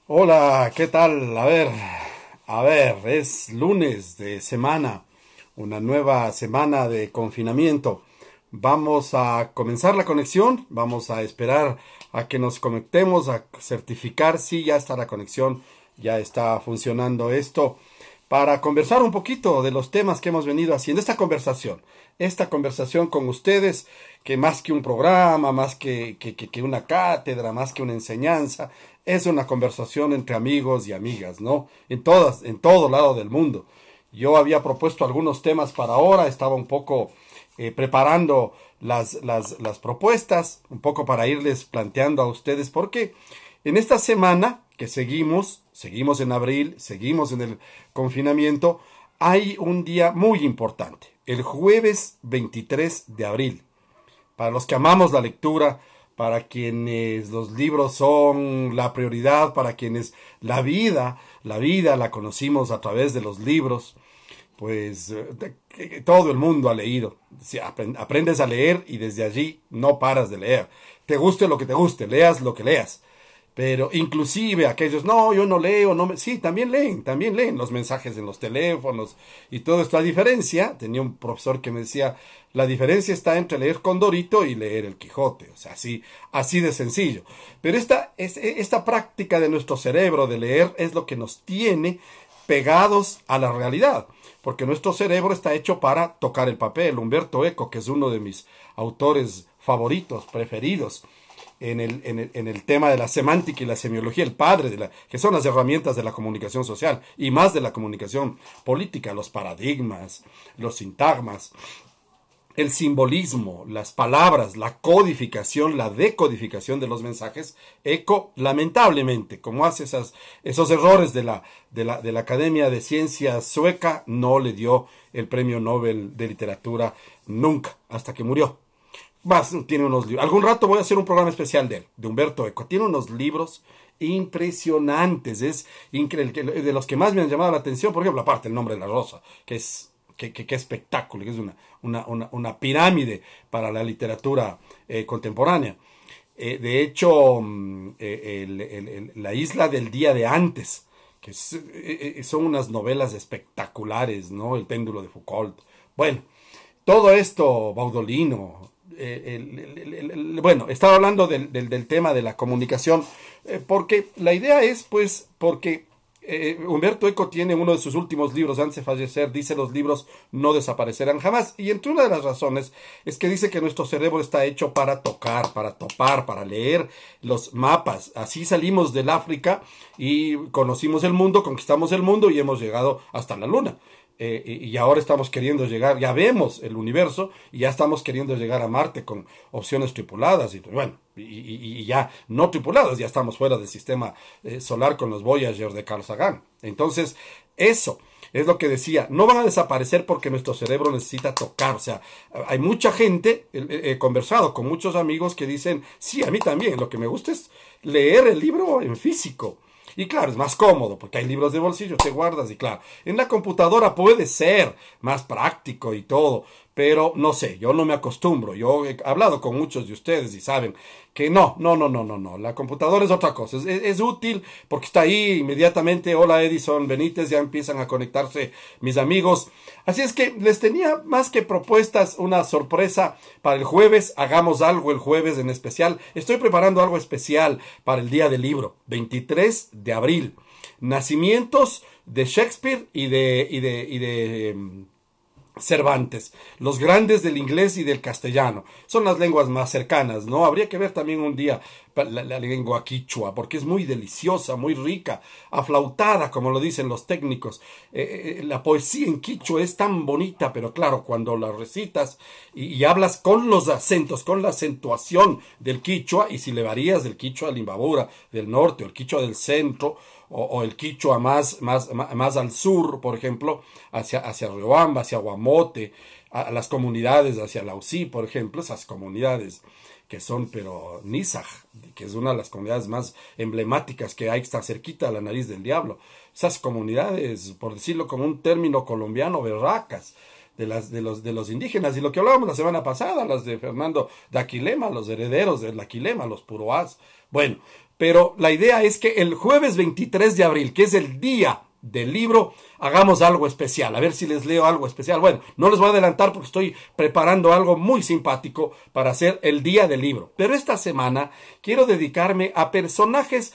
Hola, ¿qué tal? A ver, es lunes de semana, una nueva semana de confinamiento. Vamos a comenzar la conexión, vamos a esperar a que nos conectemos, a certificar si ya está la conexión, ya está funcionando esto, para conversar un poquito de los temas que hemos venido haciendo. Esta conversación con ustedes, que más que un programa, más que una cátedra, más que una enseñanza, es una conversación entre amigos y amigas, ¿no? En todo lado del mundo. Yo había propuesto algunos temas para ahora, estaba un poco preparando las propuestas, un poco para irles planteando a ustedes, porque en esta semana que seguimos en abril, seguimos en el confinamiento, hay un día muy importante, el jueves 23 de abril. Para los que amamos la lectura, para quienes los libros son la prioridad, para quienes la vida la conocimos a través de los libros, pues todo el mundo ha leído. Si aprendes a leer y desde allí no paras de leer. Te guste lo que te guste, leas lo que leas. Pero inclusive aquellos, no, yo no leo, sí, también leen los mensajes en los teléfonos y todo esto. La diferencia, tenía un profesor que me decía, la diferencia está entre leer Condorito y leer el Quijote, o sea, así de sencillo. Pero esta práctica de nuestro cerebro de leer es lo que nos tiene pegados a la realidad, porque nuestro cerebro está hecho para tocar el papel. Humberto Eco, que es uno de mis autores favoritos, preferidos, en el tema de la semántica y la semiología, el padre que son las herramientas de la comunicación social y más de la comunicación política, los paradigmas, los sintagmas, el simbolismo, las palabras, la codificación, la decodificación de los mensajes. Eco, lamentablemente, como hace esos errores de la Academia de Ciencias sueca, no le dio el premio Nobel de Literatura nunca, hasta que murió. Tiene unos libros. Algún rato voy a hacer un programa especial de él, de Humberto Eco. Tiene unos libros impresionantes. Es increíble. De los que más me han llamado la atención, por ejemplo, aparte el nombre de la rosa, que es que espectáculo, que es una pirámide para la literatura contemporánea. De hecho, la isla del día de antes, son unas novelas espectaculares, ¿no? El péndulo de Foucault. Bueno, todo esto, Baudolino, bueno, estaba hablando del tema de la comunicación, porque la idea es, pues, porque Humberto Eco tiene uno de sus últimos libros antes de fallecer, dice los libros no desaparecerán jamás, y entre una de las razones es que dice que nuestro cerebro está hecho para tocar, para topar, para leer los mapas. Así salimos del África y conocimos el mundo, conquistamos el mundo y hemos llegado hasta la luna. Y ahora estamos queriendo llegar, ya vemos el universo y ya estamos queriendo llegar a Marte con opciones tripuladas y bueno, y ya no tripuladas, ya estamos fuera del sistema solar con los Voyager de Carl Sagan. Entonces, eso es lo que decía, no van a desaparecer porque nuestro cerebro necesita tocar. O sea, hay mucha gente, he conversado con muchos amigos que dicen, sí, a mí también, lo que me gusta es leer el libro en físico. Y claro, es más cómodo porque hay libros de bolsillo, te guardas y claro, en la computadora puede ser más práctico y todo, pero no sé, yo no me acostumbro. Yo he hablado con muchos de ustedes y saben que no. La computadora es otra cosa. Es útil porque está ahí inmediatamente. Hola Edison Benítez, ya empiezan a conectarse mis amigos. Así es que les tenía más que propuestas una sorpresa para el jueves. Hagamos algo el jueves en especial. Estoy preparando algo especial para el día del libro, 23 de abril. Nacimientos de Shakespeare y de Cervantes, los grandes del inglés y del castellano. Son las lenguas más cercanas, ¿no? Habría que ver también un día la lengua quichua, porque es muy deliciosa, muy rica, aflautada, como lo dicen los técnicos. La poesía en quichua es tan bonita, pero claro, cuando la recitas y hablas con los acentos, con la acentuación del quichua, y si le varías del quichua al Imbabura del norte o el quichua del centro, o el quichua más al sur, por ejemplo, hacia Riobamba, hacia Guamote, a las comunidades, hacia Lausí, por ejemplo, esas comunidades que son, pero Nizag, que es una de las comunidades más emblemáticas que hay, que está cerquita a la nariz del diablo. Esas comunidades, por decirlo con un término colombiano, berracas, de los indígenas. Y lo que hablábamos la semana pasada, las de Fernando de Aquilema, los herederos del Aquilema, los puroás. Bueno, pero la idea es que el jueves 23 de abril, que es el día del libro, hagamos algo especial. A ver si les leo algo especial. Bueno, no les voy a adelantar porque estoy preparando algo muy simpático para hacer el día del libro. Pero esta semana quiero dedicarme a personajes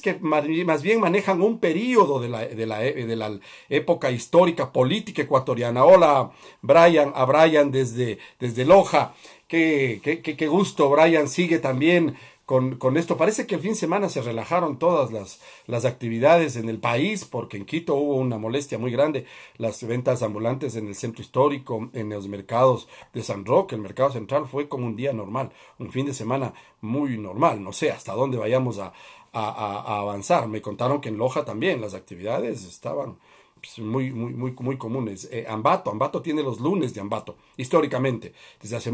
que más bien manejan un periodo de la época histórica, política ecuatoriana. Hola, Brian, a Brian desde Loja. Qué gusto, Brian sigue también con esto. Parece que el fin de semana se relajaron todas las actividades en el país, porque en Quito hubo una molestia muy grande. Las ventas ambulantes en el centro histórico, en los mercados de San Roque, el mercado central, fue como un día normal, un fin de semana muy normal. No sé hasta dónde vayamos a avanzar. Me contaron que en Loja también las actividades estaban pues, muy comunes. Ambato tiene los lunes de Ambato, históricamente, desde hace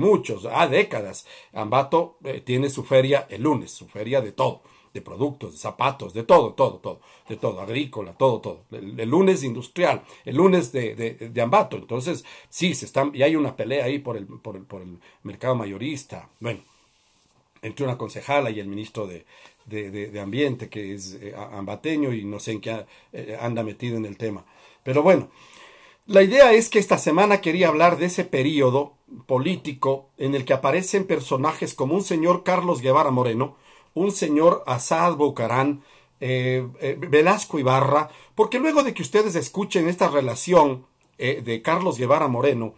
décadas. Ambato tiene su feria el lunes, su feria de todo, de productos, de zapatos, de todo, agrícola, todo. El lunes industrial, el lunes de Ambato. Entonces, sí, y hay una pelea ahí por el mercado mayorista. Bueno, entre una concejala y el ministro de Ambiente, que es ambateño y no sé en qué anda metido en el tema. Pero bueno, la idea es que esta semana quería hablar de ese periodo político en el que aparecen personajes como un señor Carlos Guevara Moreno, un señor Asad Bucarán, Velasco Ibarra, porque luego de que ustedes escuchen esta relación de Carlos Guevara Moreno,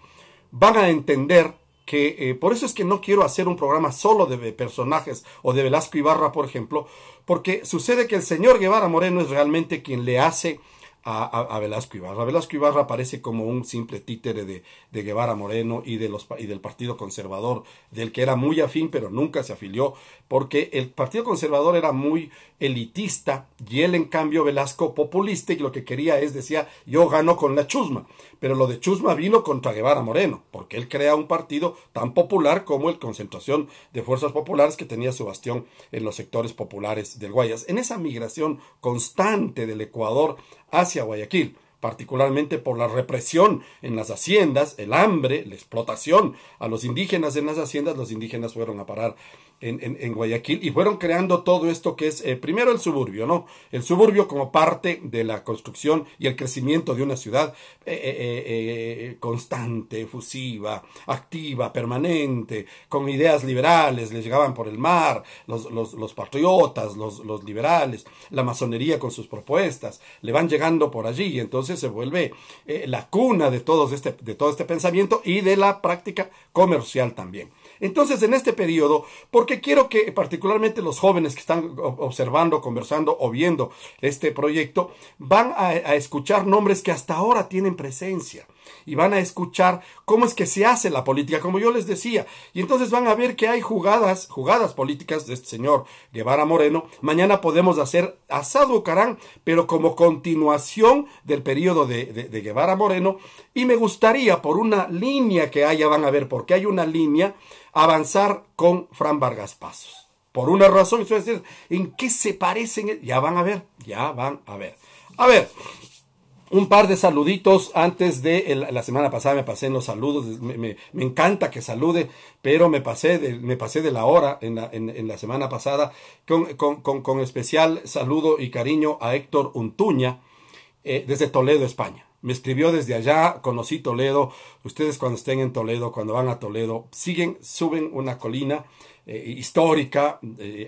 van a entender que por eso es que no quiero hacer un programa solo de personajes o de Velasco Ibarra, por ejemplo, porque sucede que el señor Guevara Moreno es realmente quien le hace a Velasco Ibarra. Velasco Ibarra aparece como un simple títere de Guevara Moreno y del Partido Conservador, del que era muy afín, pero nunca se afilió, porque el Partido Conservador era muy elitista y él, en cambio, Velasco, populista, y lo que quería decía, yo gano con la chusma. Pero lo de chusma vino contra Guevara Moreno, porque él crea un partido tan popular como el Concentración de Fuerzas Populares, que tenía su bastión en los sectores populares del Guayas. En esa migración constante del Ecuador hacia Guayaquil, particularmente por la represión en las haciendas, el hambre, la explotación a los indígenas en las haciendas, los indígenas fueron a parar en Guayaquil y fueron creando todo esto que es primero el suburbio, ¿no? El suburbio como parte de la construcción y el crecimiento de una ciudad constante, efusiva, activa, permanente, con ideas liberales. Les llegaban por el mar los patriotas, los liberales, la masonería con sus propuestas, le van llegando por allí y entonces se vuelve la cuna de todo este pensamiento y de la práctica comercial también. Entonces, en este periodo, porque quiero que particularmente los jóvenes que están observando, conversando o viendo este proyecto, van a escuchar nombres que hasta ahora tienen presencia y van a escuchar cómo es que se hace la política, como yo les decía, y entonces van a ver que hay jugadas políticas de este señor Guevara Moreno. Mañana podemos hacer Asad Bucarán, pero como continuación del periodo de Guevara Moreno, y me gustaría, por una línea que haya, van a ver porque hay una línea, avanzar con Fran Vargas Pasos. Por una razón, es decir, ¿en qué se parecen? Ya van a ver. A ver, un par de saluditos antes de la semana pasada me pasé en los saludos. Me encanta que salude, pero me pasé de la hora en la semana pasada con especial saludo y cariño a Héctor Untuña desde Toledo, España. Me escribió desde allá, conocí Toledo. Ustedes cuando estén en Toledo, cuando van a Toledo, suben una colina histórica,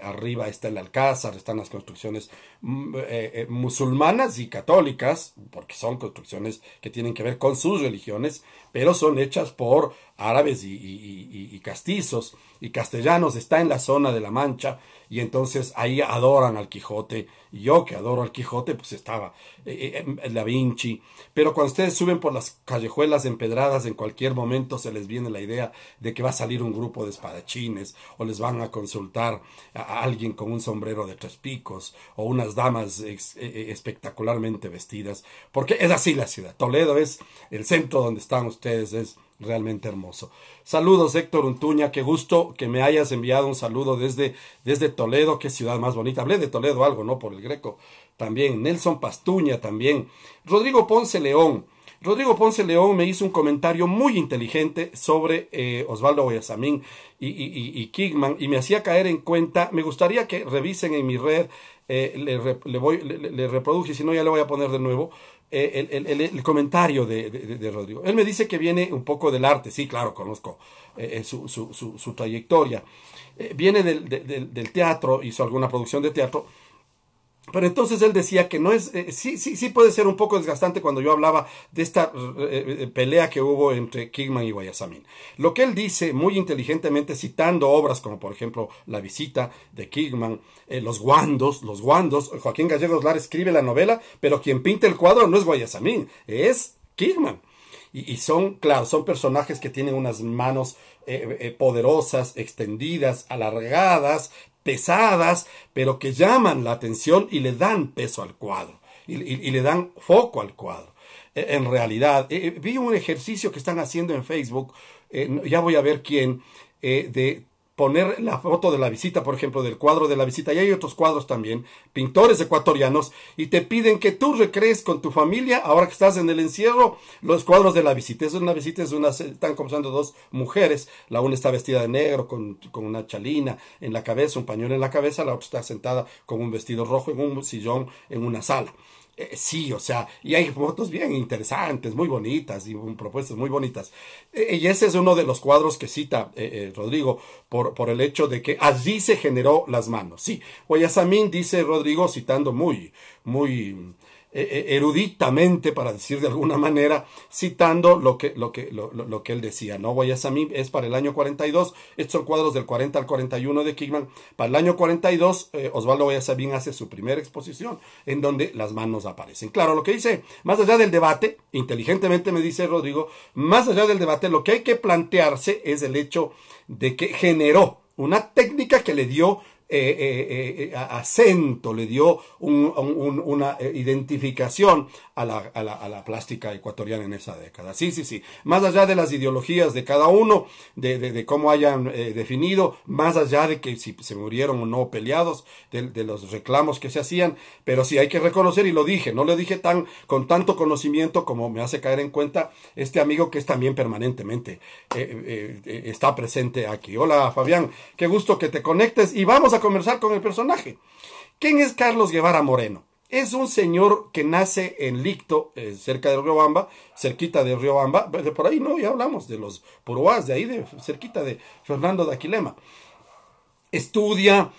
arriba está el Alcázar, están las construcciones musulmanas y católicas, porque son construcciones que tienen que ver con sus religiones, pero son hechas por árabes y castizos y castellanos. Está en la zona de La Mancha, y entonces ahí adoran al Quijote, y yo que adoro al Quijote, pues estaba Da Vinci. Pero cuando ustedes suben por las callejuelas empedradas, en cualquier momento se les viene la idea de que va a salir un grupo de espadachines, o les van a consultar a alguien con un sombrero de 3 picos, o unas damas espectacularmente vestidas, porque es así la ciudad. Toledo es el centro donde están ustedes, es realmente hermoso. Saludos, Héctor Untuña, qué gusto que me hayas enviado un saludo desde Toledo, qué ciudad más bonita. Hablé de Toledo algo, ¿no? Por el Greco también. Nelson Pastuña también. Rodrigo Ponce León. Rodrigo Ponce León me hizo un comentario muy inteligente sobre Osvaldo Guayasamín y Kingman, y me hacía caer en cuenta. Me gustaría que revisen en mi red, le reproduje, si no ya le voy a poner de nuevo, el comentario de Rodrigo. Él me dice que viene un poco del arte. Sí, claro, conozco su trayectoria. Viene del teatro, hizo alguna producción de teatro. Pero entonces él decía que no es, sí puede ser un poco desgastante cuando yo hablaba de esta pelea que hubo entre Kingman y Guayasamín. Lo que él dice muy inteligentemente, citando obras como por ejemplo La visita de Kingman, Los Guandos, Joaquín Gallegos Lara escribe la novela, pero quien pinta el cuadro no es Guayasamín, es Kingman. Y son, claro, son personajes que tienen unas manos poderosas, extendidas, alargadas, pesadas, pero que llaman la atención y le dan peso al cuadro, y le dan foco al cuadro. En realidad, vi un ejercicio que están haciendo en Facebook, ya voy a ver quién, de poner la foto de La visita, por ejemplo, del cuadro de La visita, y hay otros cuadros también, pintores ecuatorianos, y te piden que tú recrees con tu familia, ahora que estás en el encierro, los cuadros de La visita. Es una visita, están conversando dos mujeres, la una está vestida de negro, con una chalina en la cabeza, un pañuelo en la cabeza, la otra está sentada con un vestido rojo en un sillón en una sala. Sí, o sea, y hay fotos bien interesantes, muy bonitas, y propuestas muy bonitas. Y ese es uno de los cuadros que cita Rodrigo por el hecho de que allí se generó las manos. Sí, Guayasamín, dice Rodrigo, citando muy eruditamente, para decir de alguna manera, citando lo que él decía, ¿no? Guayasamín es para el año 42, estos son cuadros del 40 al 41 de Kingman. Para el año 42, Osvaldo Guayasamín hace su primera exposición en donde las manos aparecen. Claro, lo que dice, más allá del debate, inteligentemente me dice Rodrigo, más allá del debate, lo que hay que plantearse es el hecho de que generó una técnica que le dio acento, le dio una identificación a la plástica ecuatoriana en esa década. Sí. Más allá de las ideologías de cada uno, de cómo hayan definido, más allá de que si se murieron o no peleados, de los reclamos que se hacían, pero sí hay que reconocer, y lo dije, no lo dije con tanto conocimiento como me hace caer en cuenta este amigo que es también permanentemente está presente aquí. Hola Fabián, qué gusto que te conectes, y vamos a conversar con el personaje. ¿Quién es Carlos Guevara Moreno? Es un señor que nace en Licto, cerca de Riobamba, cerquita de Riobamba, por ahí no, ya hablamos de los Puruás, de ahí, cerquita de Fernando de Aquilema. Estudia,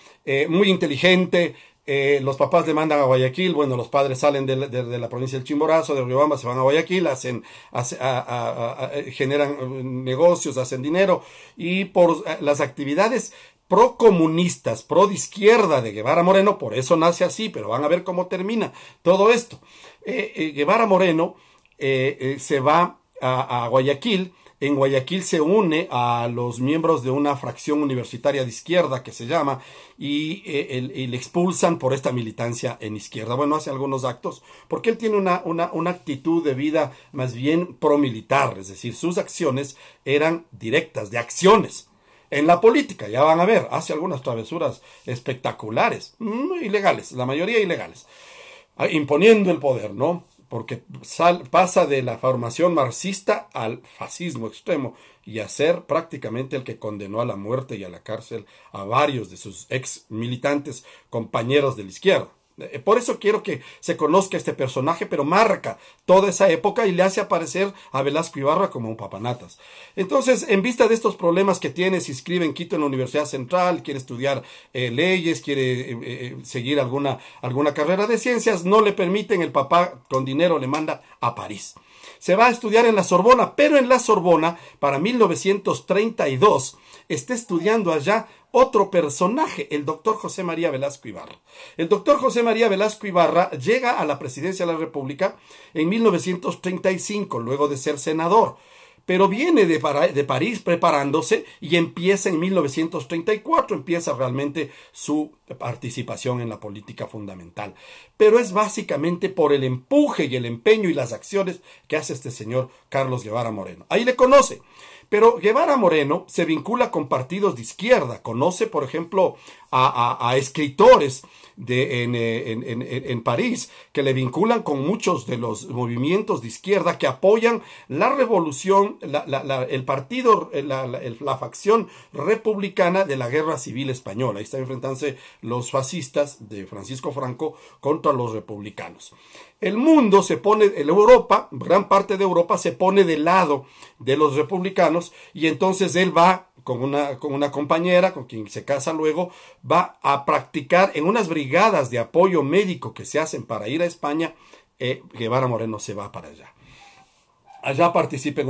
muy inteligente, los papás le mandan a Guayaquil, bueno, los padres salen de la provincia del Chimborazo, de Riobamba, se van a Guayaquil, generan negocios, hacen dinero, y por las actividades procomunistas, pro de izquierda de Guevara Moreno, por eso nace así, pero van a ver cómo termina todo esto. Guevara Moreno se va a Guayaquil. En Guayaquil se une a los miembros de una fracción universitaria de izquierda que se llama, y le expulsan por esta militancia en izquierda. Bueno, hace algunos actos, porque él tiene una actitud de vida más bien promilitar, es decir, sus acciones eran directas, de acciones. En la política, ya van a ver, hace algunas travesuras espectaculares, ilegales, la mayoría ilegales, imponiendo el poder, ¿no? Porque pasa de la formación marxista al fascismo extremo, y a ser prácticamente el que condenó a la muerte y a la cárcel a varios de sus ex militantes compañeros de la izquierda. Por eso quiero que se conozca este personaje, pero marca toda esa época y le hace aparecer a Velasco Ibarra como un papanatas. Entonces, en vista de estos problemas que tiene, se inscribe en Quito en la Universidad Central, quiere estudiar leyes, quiere seguir alguna carrera de ciencias, no le permiten, el papá con dinero le manda a París. Se va a estudiar en la Sorbona, pero en la Sorbona, para 1932, está estudiando allá otro personaje, el doctor José María Velasco Ibarra. El doctor José María Velasco Ibarra llega a la presidencia de la República en 1935, luego de ser senador, pero viene de París preparándose, y empieza en 1934, empieza realmente su participación en la política fundamental. Pero es básicamente por el empuje y el empeño y las acciones que hace este señor Carlos Guevara Moreno. Ahí le conoce. Pero Guevara Moreno se vincula con partidos de izquierda, conoce, por ejemplo, a escritores en París, que le vinculan con muchos de los movimientos de izquierda que apoyan la revolución, el partido, la facción republicana de la Guerra Civil Española. Ahí están enfrentándose los fascistas de Francisco Franco contra los republicanos. El mundo se pone, en Europa, gran parte de Europa se pone del lado de los republicanos, y entonces él va con una compañera, con quien se casa luego, va a practicar en unas brigadas de apoyo médico que se hacen para ir a España. Guevara Moreno se va para allá. Allá participa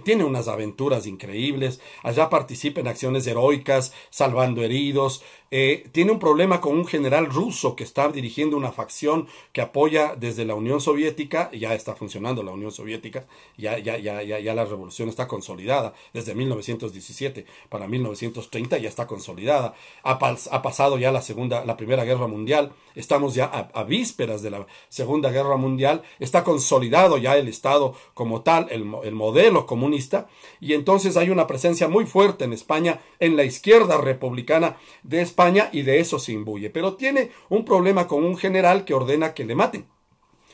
tiene unas aventuras increíbles, allá participa en acciones heroicas, salvando heridos. Tiene un problema con un general ruso que está dirigiendo una facción que apoya desde la Unión Soviética. Ya está funcionando la Unión Soviética, ya la revolución está consolidada. Desde 1917 para 1930 ya está consolidada. Ha pasado ya la Primera Guerra Mundial, estamos ya a vísperas de la Segunda Guerra Mundial, está consolidado ya el Estado como tal, el modelo comunista, y entonces hay una presencia muy fuerte en España, en la izquierda republicana de España, y de eso se imbuye. Pero tiene un problema con un general que ordena que le maten.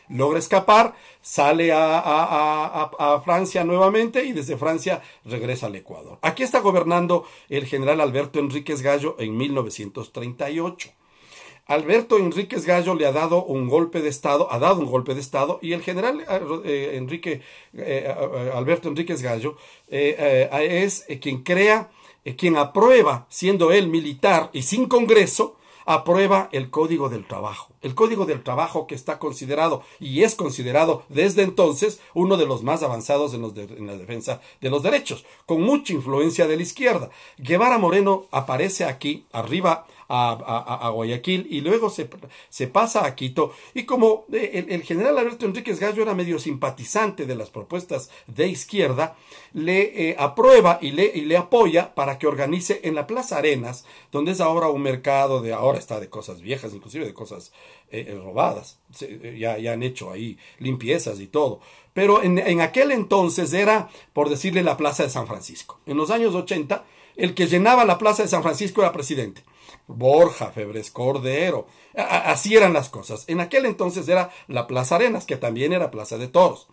Logra escapar, sale a Francia nuevamente, y desde Francia regresa al Ecuador. Aquí está gobernando el general Alberto Enríquez Gallo en 1938. Alberto Enríquez Gallo le ha dado un golpe de Estado, y el general Alberto Enríquez Gallo es quien aprueba, siendo él militar y sin Congreso, aprueba el Código del Trabajo. El Código del Trabajo, que está considerado y es considerado desde entonces uno de los más avanzados en la defensa de los derechos, con mucha influencia de la izquierda. Guevara Moreno aparece aquí, arriba a Guayaquil, y luego se pasa a Quito, y como el general Alberto Enríquez Gallo era medio simpatizante de las propuestas de izquierda, le aprueba y le apoya para que organice en la Plaza Arenas, donde es ahora un mercado ahora está de cosas viejas, inclusive de cosas robadas. Ya han hecho ahí limpiezas y todo. Pero en aquel entonces era, por decirle, la Plaza de San Francisco. En los años 80, el que llenaba la Plaza de San Francisco era presidente. Borja, Febres Cordero, así eran las cosas. En aquel entonces era la Plaza Arenas, que también era Plaza de Toros.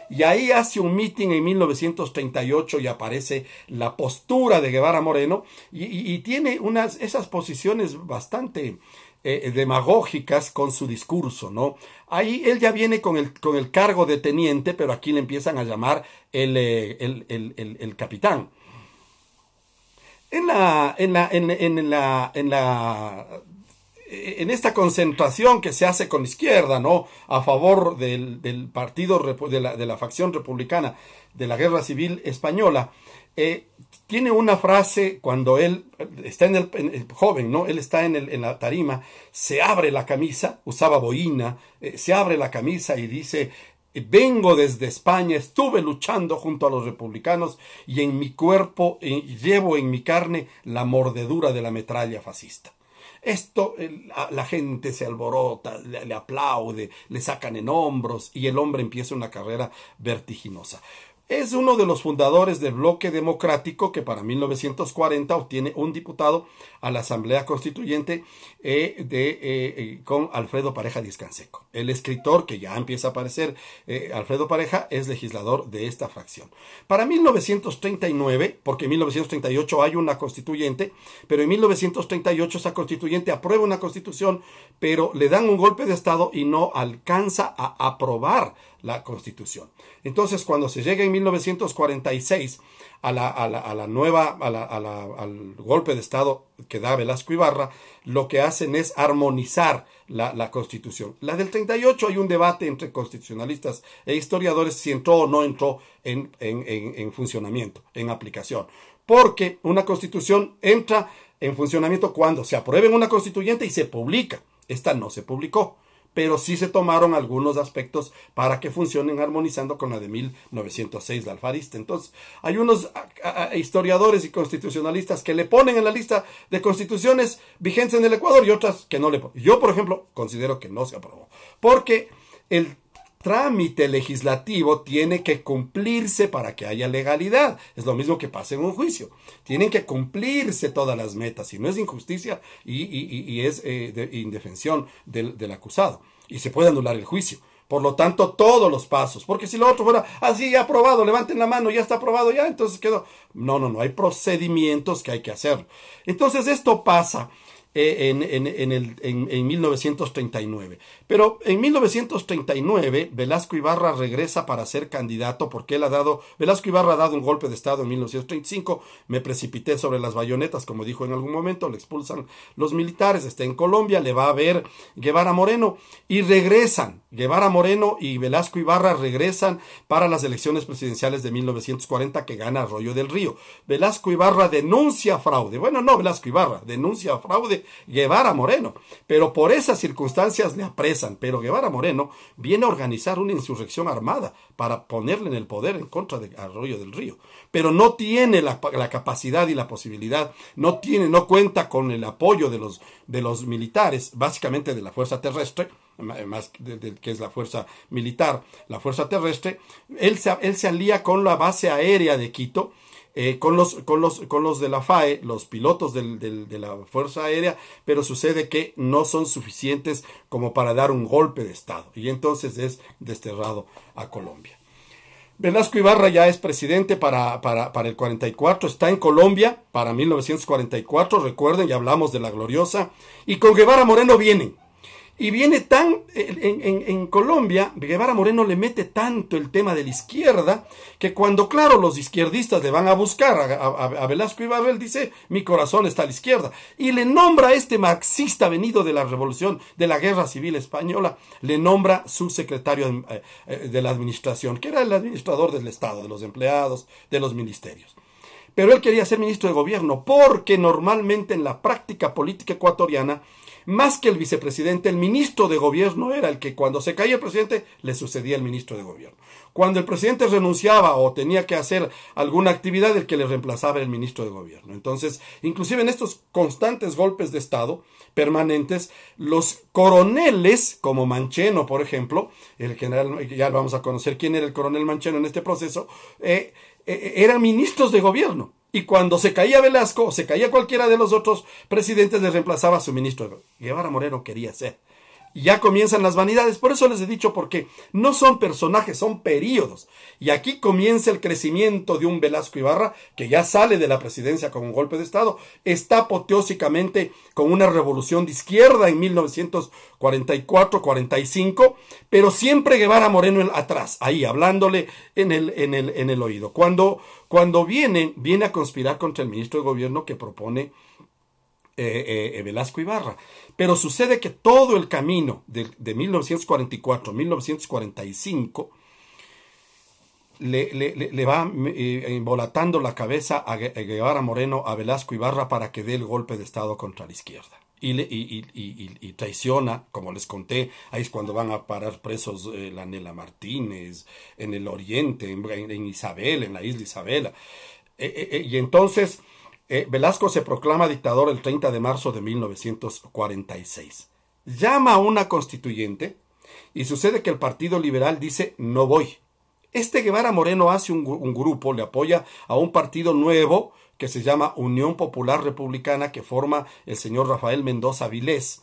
Y ahí hace un mitin en 1938 y aparece la postura de Guevara Moreno, y tiene esas posiciones bastante demagógicas con su discurso, ¿no? Ahí él ya viene con el cargo de teniente, pero aquí le empiezan a llamar el capitán. En esta concentración que se hace con la izquierda, ¿no?, a favor del partido de la facción republicana de la Guerra Civil Española, tiene una frase cuando él está joven, ¿no? Él está en la tarima, se abre la camisa, usaba boina, se abre la camisa y dice: vengo desde España, estuve luchando junto a los republicanos, y en mi cuerpo llevo en mi carne la mordedura de la metralla fascista. Esto, la gente se alborota, le aplaude, le sacan en hombros, y el hombre empieza una carrera vertiginosa. Es uno de los fundadores del Bloque Democrático, que para 1940 obtiene un diputado a la Asamblea Constituyente con Alfredo Pareja Díaz-Canseco. El escritor que ya empieza a aparecer, Alfredo Pareja, es legislador de esta fracción. Para 1939, porque en 1938 hay una constituyente, pero en 1938 esa constituyente aprueba una constitución, pero le dan un golpe de Estado y no alcanza a aprobar la Constitución. Entonces, cuando se llega en 1946 al golpe de Estado que da Velasco Ibarra, lo que hacen es armonizar la Constitución. La del 38 hay un debate entre constitucionalistas e historiadores si entró o no entró en funcionamiento, en aplicación. Porque una Constitución entra en funcionamiento cuando se aprueba una constituyente y se publica. Esta no se publicó, pero sí se tomaron algunos aspectos para que funcionen armonizando con la de 1906, la Alfarista. Entonces, hay unos historiadores y constitucionalistas que le ponen en la lista de constituciones vigentes en el Ecuador y otras que no le ponen. Yo, por ejemplo, considero que no se aprobó, porque trámite legislativo tiene que cumplirse para que haya legalidad. Es lo mismo que pasa en un juicio. Tienen que cumplirse todas las metas. Si no es injusticia y es indefensión del acusado. Y se puede anular el juicio. Por lo tanto, todos los pasos. Porque si lo otro fuera así, ya aprobado, levanten la mano, ya está aprobado, ya, entonces quedó. No. Hay procedimientos que hay que hacer. Entonces, esto pasa en 1939. Pero en 1939 Velasco Ibarra regresa para ser candidato porque Velasco Ibarra ha dado un golpe de estado en 1935, me precipité sobre las bayonetas, como dijo en algún momento, le expulsan los militares, está en Colombia, le va a ver Guevara Moreno y regresan. Guevara Moreno y Velasco Ibarra regresan para las elecciones presidenciales de 1940 que gana Arroyo del Río. Velasco Ibarra denuncia fraude. Bueno, no Velasco Ibarra, denuncia fraude Guevara Moreno, pero por esas circunstancias le apresan. Pero Guevara Moreno viene a organizar una insurrección armada para ponerle en el poder en contra de Arroyo del Río, pero no tiene la capacidad y la posibilidad, no cuenta con el apoyo de los militares, básicamente de la fuerza terrestre, más que es la fuerza militar, la fuerza terrestre. Él se alía con la base aérea de Quito, con los de la FAE, los pilotos de la Fuerza Aérea, pero sucede que no son suficientes como para dar un golpe de Estado, y entonces es desterrado a Colombia. Velasco Ibarra ya es presidente para el 44, está en Colombia para 1944, recuerden, ya hablamos de la gloriosa, y con Guevara Moreno vienen. Y viene en Colombia, Guevara Moreno le mete tanto el tema de la izquierda, que cuando, claro, los izquierdistas le van a buscar a Velasco Ibarra, él dice, mi corazón está a la izquierda. Y le nombra a este marxista venido de la revolución, de la guerra civil española, le nombra su secretario de la administración, que era el administrador del Estado, de los empleados, de los ministerios. Pero él quería ser ministro de gobierno, porque normalmente en la práctica política ecuatoriana, más que el vicepresidente, el ministro de gobierno era el que cuando se caía el presidente le sucedía el ministro de gobierno. Cuando el presidente renunciaba o tenía que hacer alguna actividad, el que le reemplazaba era el ministro de gobierno. Entonces, inclusive en estos constantes golpes de Estado permanentes, los coroneles, como Mancheno, por ejemplo, el general, ya vamos a conocer quién era el coronel Mancheno en este proceso, eran ministros de gobierno. Y cuando se caía Velasco, o se caía cualquiera de los otros presidentes, le reemplazaba a su ministro. Guevara Moreno quería ser. Y ya comienzan las vanidades. Por eso les he dicho, porque no son personajes, son períodos. Y aquí comienza el crecimiento de un Velasco Ibarra, que ya sale de la presidencia con un golpe de Estado. Está apoteósicamente con una revolución de izquierda en 1944-45, pero siempre Guevara Moreno atrás, ahí, hablándole en el oído. Cuando viene a conspirar contra el ministro de gobierno que propone Velasco Ibarra. Pero sucede que todo el camino de 1944 a 1945 le va embolatando la cabeza a Guevara Moreno, a Velasco Ibarra, para que dé el golpe de Estado contra la izquierda. Y traiciona, como les conté, ahí es cuando van a parar presos la Nela Martínez, en el oriente, en Isabel, en la isla Isabela. Y entonces Velasco se proclama dictador el 30 de marzo de 1946. Llama a una constituyente y sucede que el Partido Liberal dice no voy. Guevara Moreno hace un grupo, le apoya a un partido nuevo que se llama Unión Popular Republicana, que forma el señor Rafael Mendoza Vilés,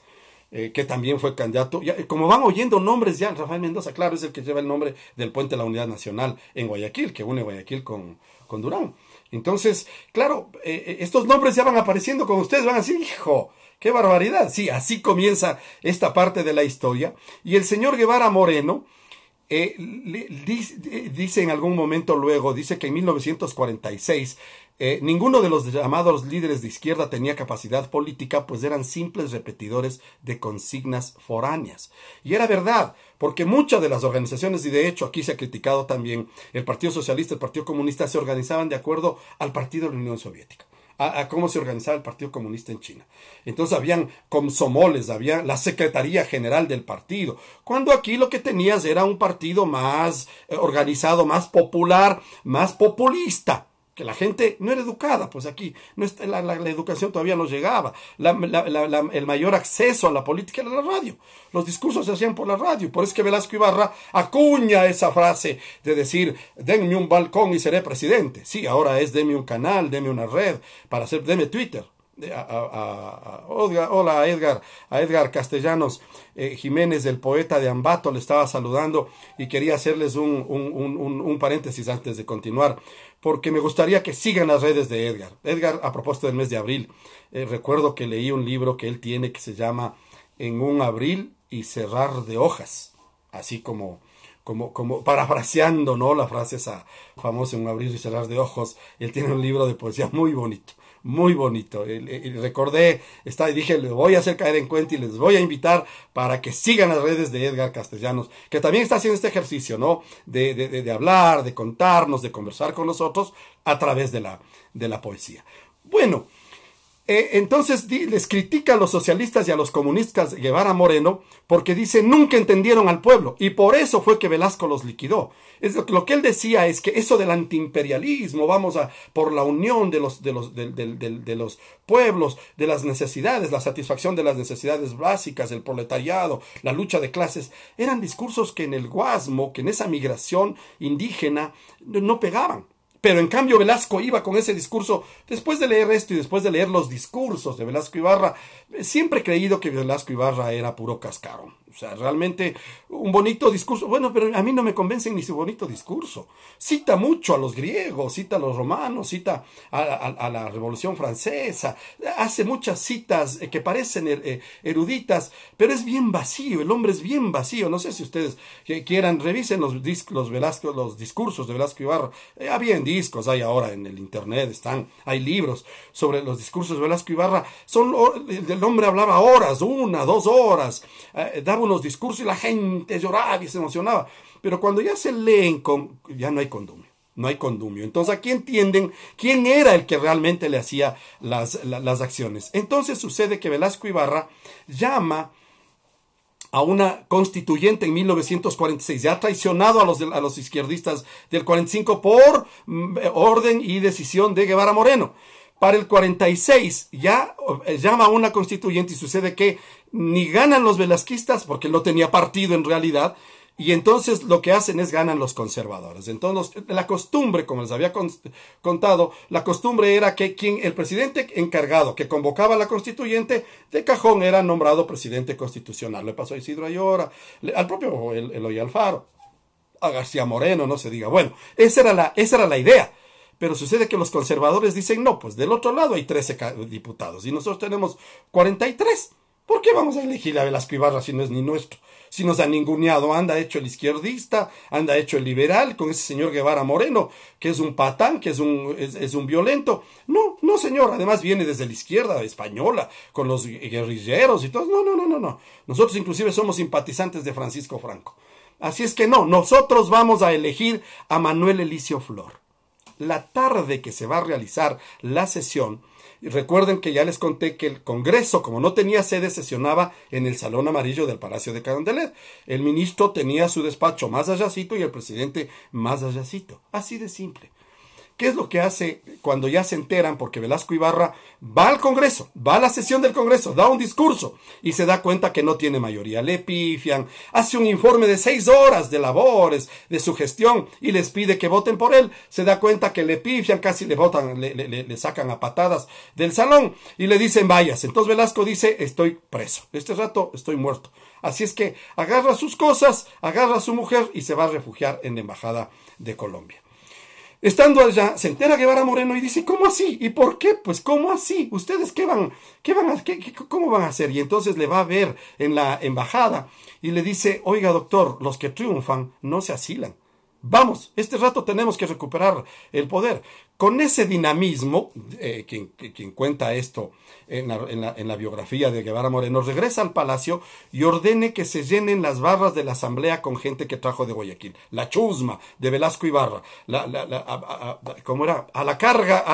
que también fue candidato. Ya, como van oyendo nombres ya, Rafael Mendoza, claro, es el que lleva el nombre del puente de la Unidad Nacional en Guayaquil, que une Guayaquil con Durán. Entonces, claro, estos nombres ya van apareciendo con ustedes, van a decir, hijo, qué barbaridad. Sí, así comienza esta parte de la historia. Y el señor Guevara Moreno dice en algún momento luego, dice que en 1946 ninguno de los llamados líderes de izquierda tenía capacidad política, pues eran simples repetidores de consignas foráneas. Y era verdad, porque muchas de las organizaciones, y de hecho aquí se ha criticado también, el Partido Socialista, el Partido Comunista, se organizaban de acuerdo al Partido de la Unión Soviética, a cómo se organizaba el Partido Comunista en China. Entonces habían comsomoles, había la Secretaría General del partido, cuando aquí lo que tenías era un partido más organizado, más popular, más populista, que la gente no era educada, pues aquí no está, la educación todavía no llegaba, el mayor acceso a la política era la radio, los discursos se hacían por la radio, por eso es que Velasco Ibarra acuña esa frase de decir, denme un balcón y seré presidente. Sí, ahora es denme un canal, denme una red, denme Twitter. Hola a Edgar Castellanos Jiménez, el poeta de Ambato, le estaba saludando y quería hacerles un paréntesis antes de continuar, porque me gustaría que sigan las redes de Edgar. Edgar, a propósito del mes de abril, recuerdo que leí un libro que él tiene que se llama En un abril y cerrar de hojas, así como parafraseando, ¿no? La frase esa famosa, En un abrir y cerrar de ojos. Él tiene un libro de poesía muy bonito. Muy bonito. Recordé, dije, les voy a hacer caer en cuenta y les voy a invitar para que sigan las redes de Edgar Castellanos, que también está haciendo este ejercicio, ¿no? De hablar, de contarnos, de conversar con nosotros a través de la poesía. Bueno, entonces les critica a los socialistas y a los comunistas Guevara Moreno porque dice nunca entendieron al pueblo y por eso fue que Velasco los liquidó. Lo que él decía es que eso del antiimperialismo, por la unión de los pueblos, de las necesidades, la satisfacción de las necesidades básicas, el proletariado, la lucha de clases, eran discursos que en el Guasmo, que en esa migración indígena no pegaban. Pero en cambio Velasco iba con ese discurso, después de leer esto y después de leer los discursos de Velasco Ibarra, siempre he creído que Velasco Ibarra era puro cascarón. O sea, realmente un bonito discurso, bueno, pero a mí no me convence ni su bonito discurso. Cita mucho a los griegos, cita a los romanos, cita a la Revolución Francesa, hace muchas citas que parecen eruditas, pero es bien vacío, el hombre es bien vacío. No sé si ustedes quieran, revisen los discursos de Velasco Ibarra. Había en discos, hay ahora en el internet, hay libros sobre los discursos de Velasco Ibarra. El hombre hablaba horas, 1, 2 horas, daba unos discursos y la gente lloraba y se emocionaba. Pero cuando ya se leen, ya no hay condumio. No hay condumio. Entonces aquí entienden quién era el que realmente le hacía las acciones. Entonces sucede que Velasco Ibarra llama a una constituyente en 1946, ya ha traicionado a los izquierdistas del 45 por orden y decisión de Guevara Moreno. Para el 46 ya llama a una constituyente y sucede que ni ganan los velasquistas, porque él no tenía partido en realidad, y entonces lo que hacen es ganan los conservadores. Entonces la costumbre, como les había contado, la costumbre era que el presidente encargado que convocaba a la constituyente de cajón era nombrado presidente constitucional. Le pasó a Isidro Ayora, al propio Eloy Alfaro, a García Moreno, no se diga. Bueno, esa era la idea. Pero sucede que los conservadores dicen, no, pues del otro lado hay 13 diputados y nosotros tenemos 43. ¿Por qué vamos a elegir a Velasco Ibarra si no es ni nuestro? Si nos han ninguneado, anda hecho el izquierdista, anda hecho el liberal con ese señor Guevara Moreno, que es un patán, que es un violento. No, señor, además viene desde la izquierda española, con los guerrilleros y todo. No. Nosotros inclusive somos simpatizantes de Francisco Franco. Así es que no, nosotros vamos a elegir a Manuel Elicio Flor. La tarde que se va a realizar la sesión, recuerden que ya les conté que el Congreso, como no tenía sede, sesionaba en el Salón Amarillo del Palacio de Carondelet. El ministro tenía su despacho más allácito y el presidente más allácito. Así de simple. ¿Qué es lo que hace cuando ya se enteran? Porque Velasco Ibarra va al Congreso, va a la sesión del Congreso, da un discurso y se da cuenta que no tiene mayoría. Le pifian, hace un informe de 6 horas de labores, de su gestión y les pide que voten por él. Se da cuenta que le pifian, casi le votan, le sacan a patadas del salón y le dicen vayas. Entonces Velasco dice, estoy preso, este rato estoy muerto. Así es que agarra sus cosas, agarra a su mujer y se va a refugiar en la Embajada de Colombia. Estando allá, se entera Guevara Moreno y dice, ¿cómo así? ¿Y por qué? Pues, ¿cómo así? ¿Ustedes cómo van a hacer? Y entonces le va a ver en la embajada y le dice, oiga, doctor, los que triunfan no se asilan. Vamos, este rato tenemos que recuperar el poder. Con ese dinamismo, quien cuenta esto en la biografía de Guevara Moreno, regresa al palacio y ordene que se llenen las barras de la asamblea con gente que trajo de Guayaquil. La chusma de Velasco Ibarra, ¿cómo era? A la carga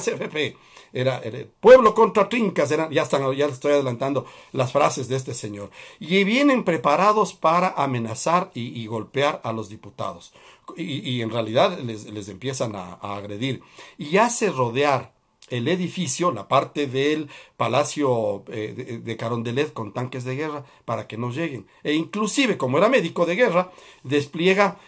CFP. era pueblo contra trincas, ya estoy adelantando las frases de este señor. Y vienen preparados para amenazar y golpear a los diputados. Y en realidad les empiezan a agredir. Y hace rodear el edificio, la parte del Palacio de Carondelet con tanques de guerra para que no lleguen. E inclusive, como era médico de guerra, despliega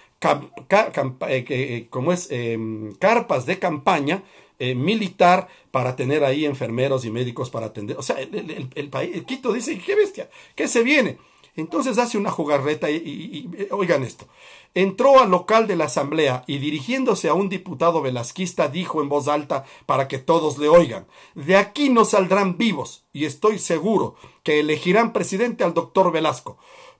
carpas de campaña militar para tener ahí enfermeros y médicos para atender. O sea, el país, el Quito dice, qué bestia, ¿qué se viene? Entonces hace una jugarreta y oigan esto. Entró al local de la asamblea y dirigiéndose a un diputado velasquista dijo en voz alta para que todos le oigan: de aquí no saldrán vivos y estoy seguro que elegirán presidente al doctor Velasco,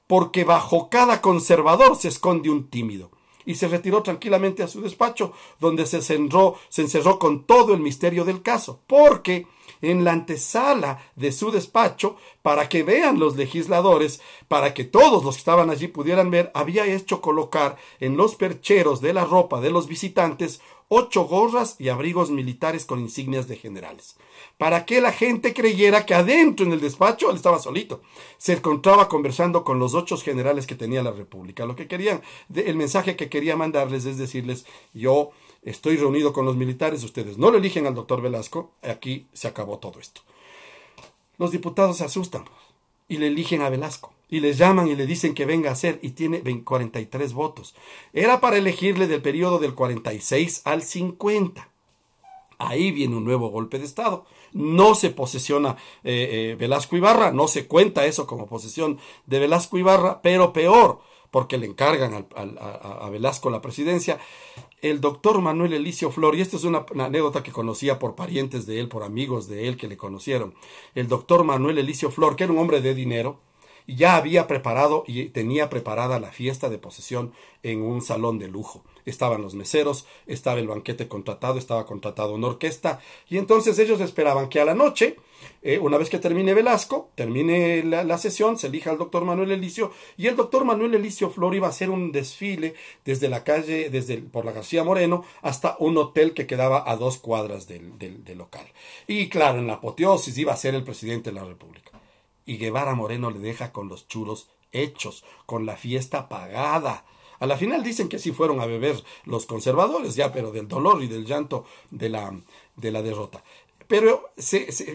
porque bajo cada conservador se esconde un tímido. Y se retiró tranquilamente a su despacho, donde se encerró con todo el misterio del caso, porque en la antesala de su despacho, para que vean los legisladores, para que todos los que estaban allí pudieran ver, había hecho colocar en los percheros de la ropa de los visitantes 8 gorras y abrigos militares con insignias de generales, para que la gente creyera que adentro en el despacho él estaba solito. Se encontraba conversando con los 8 generales que tenía la República. Lo que querían, el mensaje que quería mandarles es decirles: yo estoy reunido con los militares, ustedes no lo eligen al doctor Velasco, aquí se acabó todo esto. Los diputados se asustan y le eligen a Velasco. Y les llaman y le dicen que venga a hacer, y tiene 43 votos. Era para elegirle del periodo del 46 al 50. Ahí viene un nuevo golpe de Estado. No se posesiona Velasco Ibarra, no se cuenta eso como posesión de Velasco Ibarra, pero peor, porque le encargan a Velasco la presidencia. El doctor Manuel Elicio Flor, y esta es una anécdota que conocía por parientes de él, por amigos de él que le conocieron. El doctor Manuel Elicio Flor, que era un hombre de dinero, ya había preparado y tenía preparada la fiesta de posesión en un salón de lujo. Estaban los meseros, estaba el banquete contratado, estaba contratado una orquesta, y entonces ellos esperaban que a la noche, una vez que termine Velasco, termine la sesión, se elija al doctor Manuel Elicio, y el doctor Manuel Elicio Flor iba a hacer un desfile desde la calle, por la García Moreno, hasta un hotel que quedaba a 2 cuadras del local. Y claro, en la apoteosis iba a ser el presidente de la República. Y Guevara Moreno le deja con los churos hechos, con la fiesta pagada. A la final dicen que sí fueron a beber los conservadores, ya, pero del dolor y del llanto de la derrota. Pero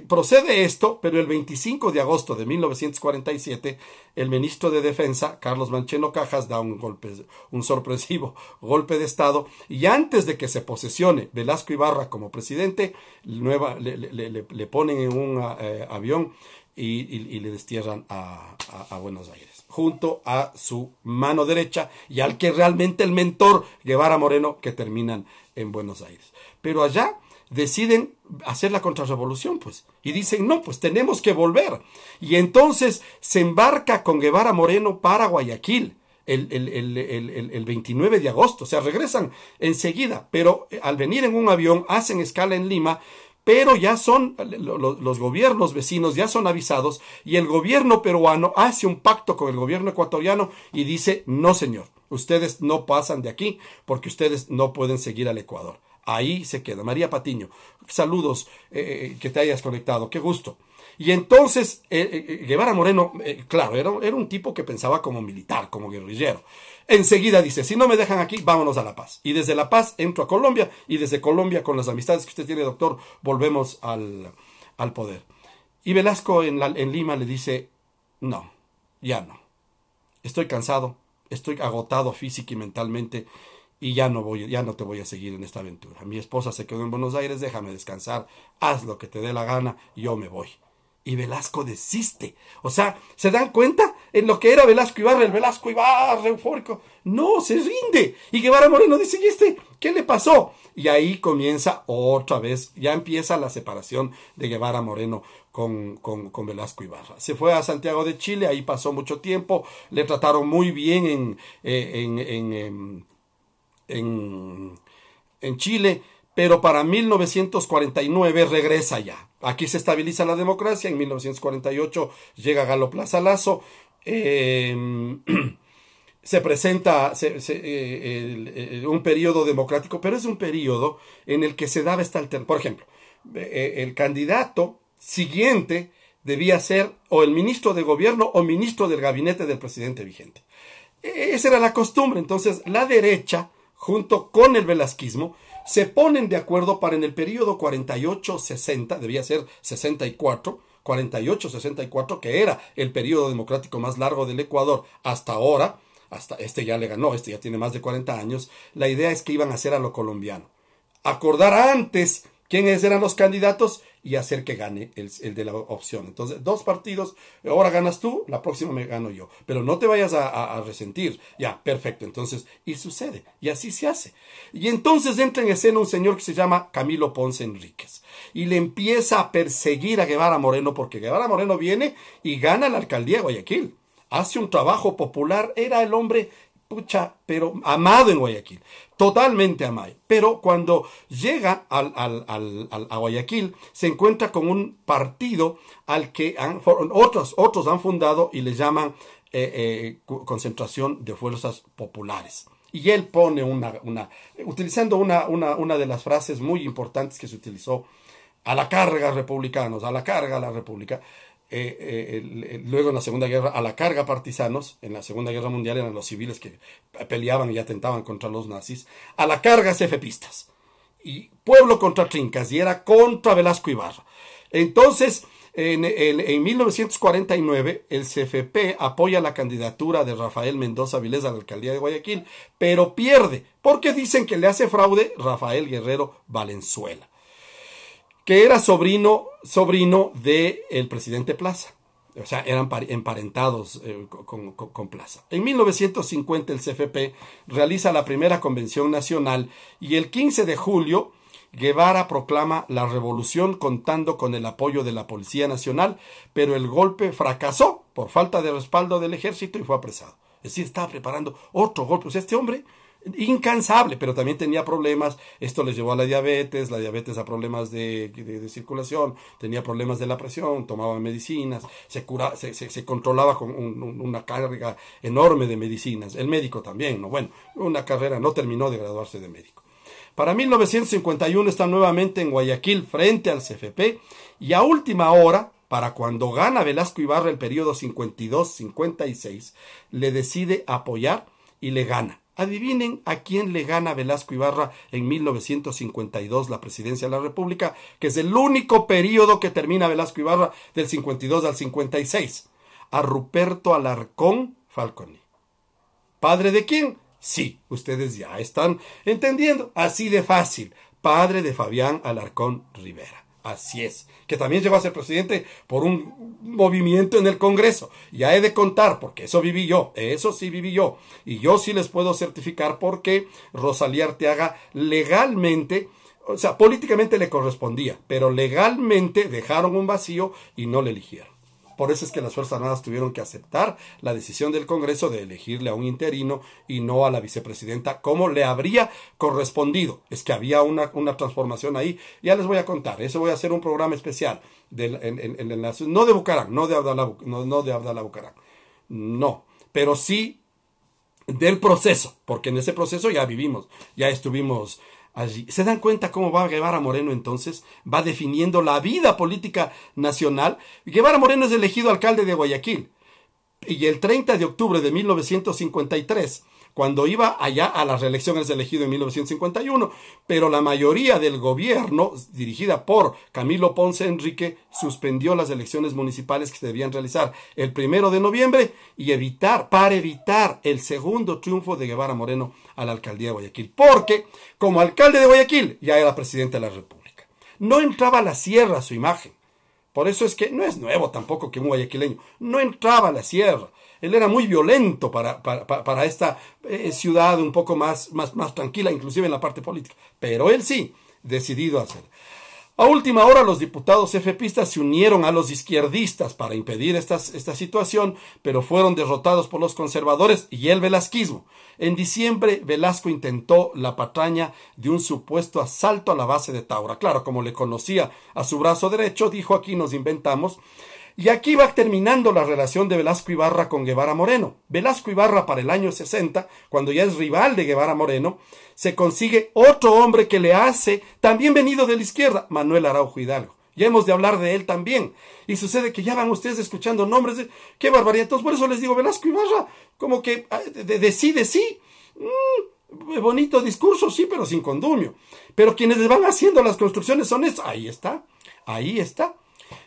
procede esto, pero el 25 de agosto de 1947, el ministro de Defensa, Carlos Mancheno Cajas, da un sorpresivo golpe de Estado, y antes de que se posesione Velasco Ibarra como presidente, le ponen en un avión y le destierran a Buenos Aires, junto a su mano derecha y al que realmente el mentor, Guevara Moreno, que terminan en Buenos Aires. Pero allá deciden hacer la contrarrevolución, pues, y dicen: no, pues tenemos que volver. Y entonces se embarca con Guevara Moreno para Guayaquil el 29 de agosto, o sea, regresan enseguida, pero al venir en un avión hacen escala en Lima, pero ya son los gobiernos vecinos, ya son avisados, y el gobierno peruano hace un pacto con el gobierno ecuatoriano y dice: no, señor, ustedes no pasan de aquí porque ustedes no pueden seguir al Ecuador. Ahí se queda. María Patiño, saludos, que te hayas conectado, qué gusto. Y entonces Guevara Moreno, claro, era un tipo que pensaba como militar, como guerrillero. Enseguida dice: si no me dejan aquí, vámonos a La Paz. Y desde La Paz entro a Colombia, y desde Colombia, con las amistades que usted tiene, doctor, volvemos al poder. Y Velasco en Lima le dice: no, ya no. Estoy cansado, estoy agotado física y mentalmente, y ya no te voy a seguir en esta aventura. Mi esposa se quedó en Buenos Aires, déjame descansar, haz lo que te dé la gana, yo me voy. Y Velasco desiste. O sea, ¿se dan cuenta en lo que era Velasco Ibarra? El Velasco Ibarra eufórico. No, se rinde. Y Guevara Moreno dice: ¿y este qué le pasó? Y ahí comienza otra vez, ya empieza la separación de Guevara Moreno con Velasco Ibarra. Se fue a Santiago de Chile, ahí pasó mucho tiempo, le trataron muy bien en Chile, pero para 1949 regresa ya. Aquí se estabiliza la democracia. En 1948 llega Galo Plaza Lazo. Se presenta un periodo democrático, pero es un periodo en el que se daba esta alternativa. Por ejemplo, el candidato siguiente debía ser o el ministro de gobierno o ministro del gabinete del presidente vigente. Esa era la costumbre. Entonces, la derecha, junto con el velasquismo, se ponen de acuerdo para en el periodo 48-60, debía ser 64, 48-64, que era el periodo democrático más largo del Ecuador hasta ahora, hasta este ya le ganó, este ya tiene más de 40 años, la idea es que iban a hacer a lo colombiano. Acordar antes quiénes eran los candidatos y hacer que gane el de la opción. Entonces, dos partidos, ahora ganas tú, la próxima me gano yo. Pero no te vayas a resentir. Ya, perfecto. Entonces, y sucede. Y así se hace. Y entonces entra en escena un señor que se llama Camilo Ponce Enríquez. Y le empieza a perseguir a Guevara Moreno, porque Guevara Moreno viene y gana la alcaldía de Guayaquil. Hace un trabajo popular. Era el hombre, pucha, pero amado en Guayaquil, totalmente amado. Pero cuando llega a Guayaquil, se encuentra con un partido al que otros han fundado y le llaman Concentración de Fuerzas Populares. Y él pone utilizando una de las frases muy importantes que se utilizó: a la carga, republicanos, a la carga, la república. Luego en la Segunda Guerra, a la carga, partisanos. En la Segunda Guerra Mundial eran los civiles que peleaban y atentaban contra los nazis. A la carga, CFPistas. Y pueblo contra Trincas, y era contra Velasco Ibarra. Entonces, en 1949, el CFP apoya la candidatura de Rafael Mendoza Vilés a la alcaldía de Guayaquil, pero pierde, porque dicen que le hace fraude Rafael Guerrero Valenzuela, que era sobrino del presidente Plaza. O sea, eran emparentados con Plaza. En 1950 el CFP realiza la primera convención nacional y el 15 de julio Guevara proclama la revolución contando con el apoyo de la Policía Nacional, pero el golpe fracasó por falta de respaldo del ejército y fue apresado. Es decir, estaba preparando otro golpe. O sea, este hombre, incansable, pero también tenía problemas. Esto les llevó a la diabetes a problemas de circulación, tenía problemas de la presión, tomaba medicinas, se controlaba con una carga enorme de medicinas. El médico también, ¿no? Bueno, una carrera, no terminó de graduarse de médico. Para 1951 está nuevamente en Guayaquil frente al CFP y a última hora, para cuando gana Velasco Ibarra el periodo 52-56, le decide apoyar y le gana. Adivinen a quién le gana Velasco Ibarra en 1952 la presidencia de la República, que es el único periodo que termina Velasco Ibarra del 52 al 56. A Ruperto Alarcón Falconi. ¿Padre de quién? Sí, ustedes ya están entendiendo. Así de fácil. Padre de Fabián Alarcón Rivera. Así es, que también llegó a ser presidente por un movimiento en el Congreso. Ya he de contar, porque eso viví yo, eso sí viví yo. Y yo sí les puedo certificar porque Rosalía Arteaga legalmente, o sea, políticamente le correspondía, pero legalmente dejaron un vacío y no le eligieron. Por eso es que las Fuerzas Armadas tuvieron que aceptar la decisión del Congreso de elegirle a un interino y no a la vicepresidenta, como le habría correspondido. Es que había una transformación ahí. Ya les voy a contar. Eso voy a hacer un programa especial no de Bucarán, no de Abdalá Bucarán. No, pero sí del proceso, porque en ese proceso ya vivimos, ya estuvimos allí. ¿Se dan cuenta cómo va Guevara Moreno entonces? Va definiendo la vida política nacional. Guevara Moreno es elegido alcalde de Guayaquil. Y el 30 de octubre de 1953, cuando iba allá a las reelecciones, elegido en 1951, pero la mayoría del gobierno, dirigida por Camilo Ponce Enríquez, suspendió las elecciones municipales que se debían realizar el 1 de noviembre para evitar el segundo triunfo de Guevara Moreno a la alcaldía de Guayaquil. Porque, como alcalde de Guayaquil, ya era presidente de la República. No entraba a la sierra su imagen. Por eso es que no es nuevo tampoco que un guayaquileño no entraba a la sierra. Él era muy violento para esta ciudad un poco más tranquila, inclusive en la parte política. Pero él sí, decidido a hacer. A última hora, los diputados CFPistas se unieron a los izquierdistas para impedir esta situación, pero fueron derrotados por los conservadores y el velasquismo. En diciembre, Velasco intentó la patraña de un supuesto asalto a la base de Taura. Claro, como le conocía a su brazo derecho, dijo: aquí nos inventamos. Y aquí va terminando la relación de Velasco Ibarra con Guevara Moreno. Velasco Ibarra, para el año 60, cuando ya es rival de Guevara Moreno, se consigue otro hombre que le hace, también venido de la izquierda, Manuel Araujo Hidalgo. Ya hemos de hablar de él también. Y sucede que ya van ustedes escuchando nombres de... ¡Qué barbaridad! Entonces, por eso les digo, Velasco Ibarra, como que de sí. Bonito discurso, sí, pero sin condumio. Pero quienes les van haciendo las construcciones son estos. Ahí está.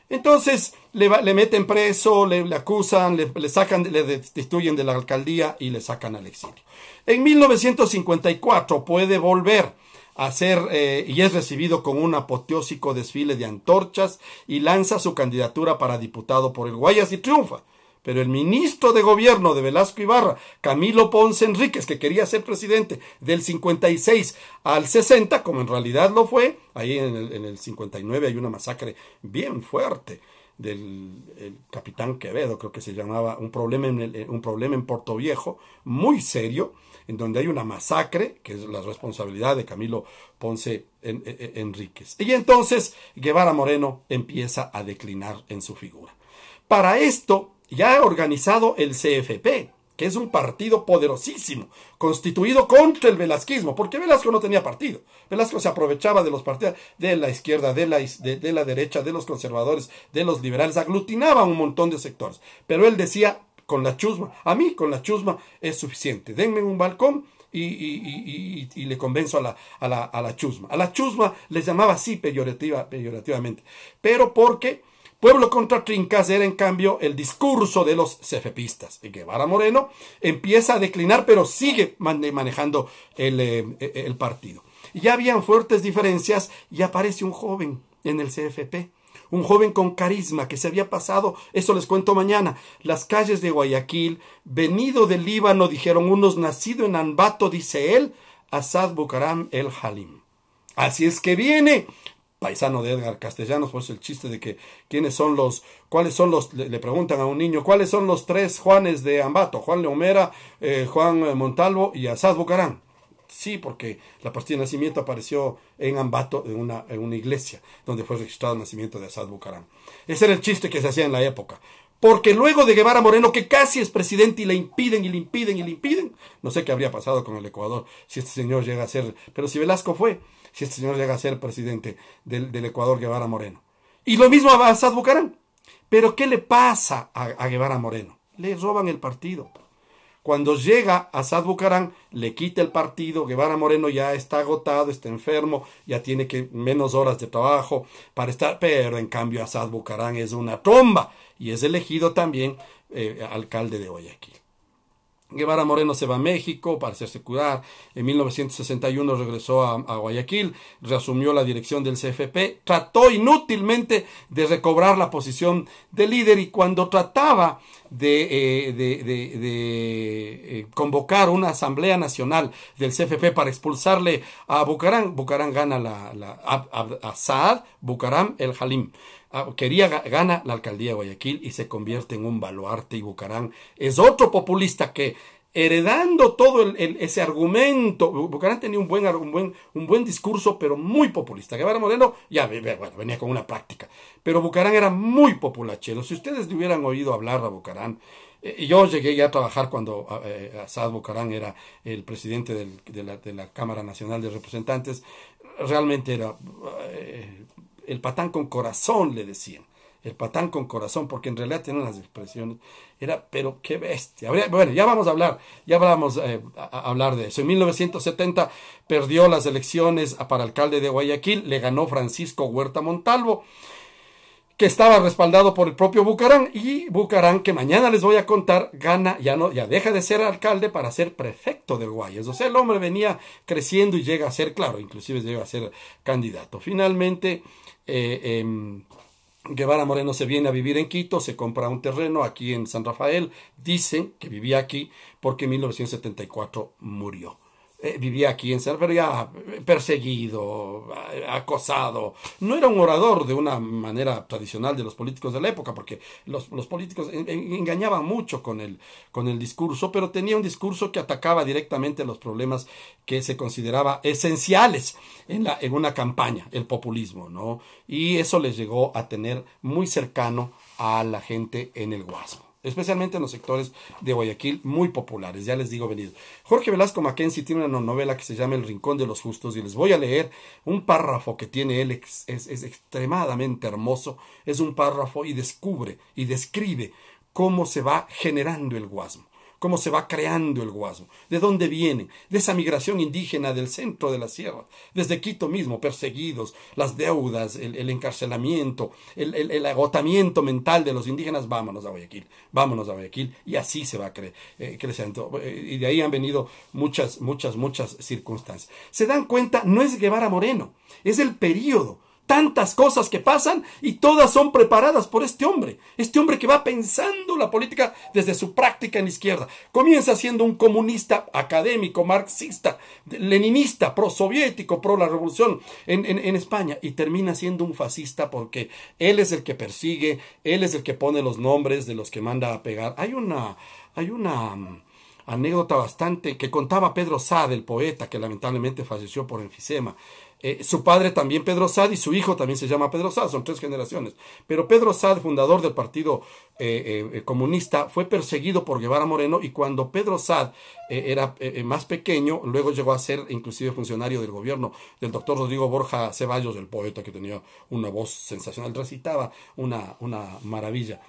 Entonces le meten preso, le acusan, le sacan, le destituyen de la alcaldía y le sacan al exilio. En 1954 puede volver a ser, y es recibido con un apoteósico desfile de antorchas y lanza su candidatura para diputado por el Guayas y triunfa. Pero el ministro de gobierno de Velasco Ibarra, Camilo Ponce Enríquez, que quería ser presidente del 56 al 60, como en realidad lo fue, ahí en el 59 hay una masacre bien fuerte del capitán Quevedo, creo que se llamaba, un problema en Portoviejo, muy serio, en donde hay una masacre, que es la responsabilidad de Camilo Ponce Enríquez. Y entonces Guevara Moreno empieza a declinar en su figura. Para esto, ya ha organizado el CFP, que es un partido poderosísimo, constituido contra el velasquismo, porque Velasco no tenía partido. Velasco se aprovechaba de los partidos de la izquierda, de la derecha, de los conservadores, de los liberales, aglutinaba un montón de sectores. Pero él decía, con la chusma, a mí con la chusma es suficiente, denme un balcón y le convenzo a la chusma. A la chusma les llamaba así peyorativamente, pero porque Pueblo contra Trincas era, en cambio, el discurso de los cefepistas. Y Guevara Moreno empieza a declinar, pero sigue manejando el partido. Ya habían fuertes diferencias y aparece un joven en el CFP. Un joven con carisma que se había pasado, eso les cuento mañana, las calles de Guayaquil, venido del Líbano, dijeron unos, nacido en Ambato, dice él, Asad Bucaram el Halim. Así es que viene, paisano de Edgar Castellanos, por eso el chiste de que le preguntan a un niño, ¿cuáles son los tres Juanes de Ambato? Juan Leomera, Juan Montalvo y Asad Bucaram. Sí, porque la partida de nacimiento apareció en Ambato, en una iglesia, donde fue registrado el nacimiento de Asad Bucaram. Ese era el chiste que se hacía en la época. Porque luego de Guevara Moreno, que casi es presidente y le impiden, no sé qué habría pasado con el Ecuador si este señor llega a ser, pero si Velasco fue, si este señor llega a ser presidente del Ecuador, Guevara Moreno. Y lo mismo a Asad Bucaram. Pero ¿qué le pasa a Guevara Moreno? Le roban el partido. Cuando llega Asad Bucaram, le quita el partido, Guevara Moreno ya está agotado, está enfermo, ya tiene menos horas de trabajo para estar, pero en cambio Asad Bucaram es una tromba y es elegido también alcalde de Guayaquil. Guevara Moreno se va a México para hacerse curar. En 1961 regresó a Guayaquil, reasumió la dirección del CFP, trató inútilmente de recobrar la posición de líder y cuando trataba de convocar una asamblea nacional del CFP para expulsarle a Bucaram, Bucaram gana a Saad Bucaram el Halim. Gana la alcaldía de Guayaquil y se convierte en un baluarte, y Bucaram es otro populista que, heredando todo ese argumento, Bucaram tenía un buen discurso, pero muy populista. Guevara Moreno ya venía con una práctica, pero Bucaram era muy populachero. Si ustedes le hubieran oído hablar a Bucaram, yo llegué ya a trabajar cuando Asad Bucaram era el presidente de la Cámara Nacional de Representantes, realmente era... el patán con corazón, le decían. El patán con corazón, porque en realidad tenía unas expresiones. Pero qué bestia. Bueno, ya vamos a hablar de eso. En 1970 perdió las elecciones para alcalde de Guayaquil, le ganó Francisco Huerta Montalvo, que estaba respaldado por el propio Bucaram, y Bucaram, que mañana les voy a contar, gana, ya deja de ser alcalde para ser prefecto del Guayas. O sea, el hombre venía creciendo y llega a ser, claro, inclusive llega a ser candidato. Finalmente, Guevara Moreno se viene a vivir en Quito, se compra un terreno aquí en San Rafael, dicen que vivía aquí porque en 1974 murió. Vivía aquí en San, pero ya perseguido, acosado. No era un orador de una manera tradicional de los políticos de la época, porque los políticos engañaban mucho con el discurso, pero tenía un discurso que atacaba directamente los problemas que se consideraba esenciales en una campaña, el populismo, ¿no? Y eso les llegó a tener muy cercano a la gente en el Guasmo, especialmente en los sectores de Guayaquil muy populares, ya les digo venido. Jorge Velasco Mackenzie tiene una novela que se llama El Rincón de los Justos y les voy a leer un párrafo que tiene él, es extremadamente hermoso, es un párrafo y descubre y describe cómo se va generando el Guasmo, cómo se va creando el Guasmo, de dónde viene, de esa migración indígena del centro de la sierra, desde Quito mismo, perseguidos, las deudas, el encarcelamiento, el agotamiento mental de los indígenas, vámonos a Guayaquil, y así se va creciendo, y de ahí han venido muchas circunstancias. Se dan cuenta, no es Guevara Moreno, es el periodo. Tantas cosas que pasan y todas son preparadas por este hombre que va pensando la política desde su práctica en la izquierda. Comienza siendo un comunista académico, marxista, leninista, prosoviético, pro la revolución en España, y termina siendo un fascista porque él es el que persigue, él es el que pone los nombres de los que manda a pegar. Hay una anécdota bastante que contaba Pedro Sade, el poeta que lamentablemente falleció por enfisema. Su padre también Pedro Sade y su hijo también se llama Pedro Sade, son 3 generaciones. Pero Pedro Sade, fundador del Partido Comunista, fue perseguido por Guevara Moreno, y cuando Pedro Sade era más pequeño, luego llegó a ser inclusive funcionario del gobierno del doctor Rodrigo Borja Ceballos, el poeta que tenía una voz sensacional, recitaba una maravilla.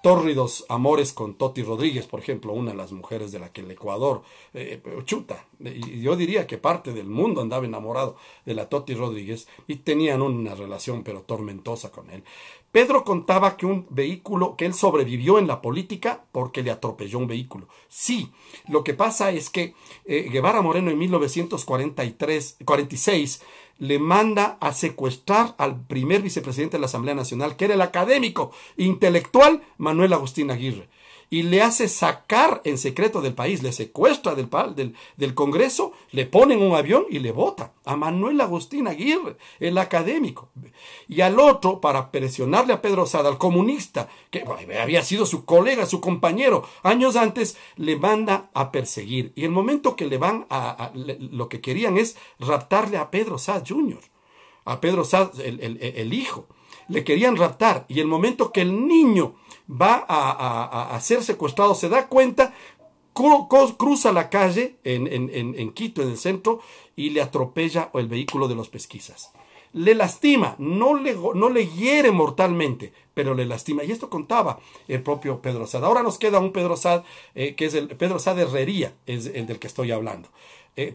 Tórridos amores con Toti Rodríguez, por ejemplo, una de las mujeres de la que el Ecuador y yo diría que parte del mundo andaba enamorado de la Toti Rodríguez, y tenían una relación pero tormentosa con él. Pedro contaba que un vehículo, que él sobrevivió en la política porque le atropelló un vehículo. Sí, lo que pasa es que Guevara Moreno en 1946 le manda a secuestrar al primer vicepresidente de la Asamblea Nacional, que era el académico intelectual Manuel Agustín Aguirre, y le hace sacar en secreto del país, le secuestra del Congreso, le ponen un avión y le bota a Manuel Agustín Aguirre, el académico. Y al otro, para presionarle a Pedro Sade, al comunista, que había sido su colega, su compañero, años antes, le manda a perseguir. Y el momento que le van lo que querían es raptarle a Pedro Sade Jr., a Pedro Sade, el hijo. Le querían raptar, y el momento que el niño va a ser secuestrado, se da cuenta, cruza la calle en Quito, en el centro, y le atropella el vehículo de los pesquisas. Le lastima, no le hiere mortalmente, pero le lastima. Y esto contaba el propio Pedro Sade. Ahora nos queda un Pedro Sade, que es el Pedro Sade Herrería, es el del que estoy hablando.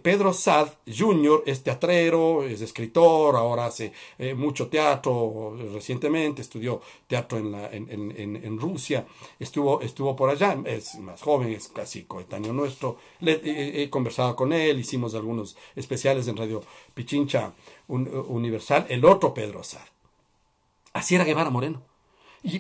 Pedro Sade Jr. es teatrero, es escritor, ahora hace mucho teatro, recientemente estudió teatro en Rusia, estuvo por allá, es más joven, es casi coetáneo nuestro, he conversado con él, hicimos algunos especiales en Radio Pichincha Universal, el otro Pedro Sade. Así era Guevara Moreno.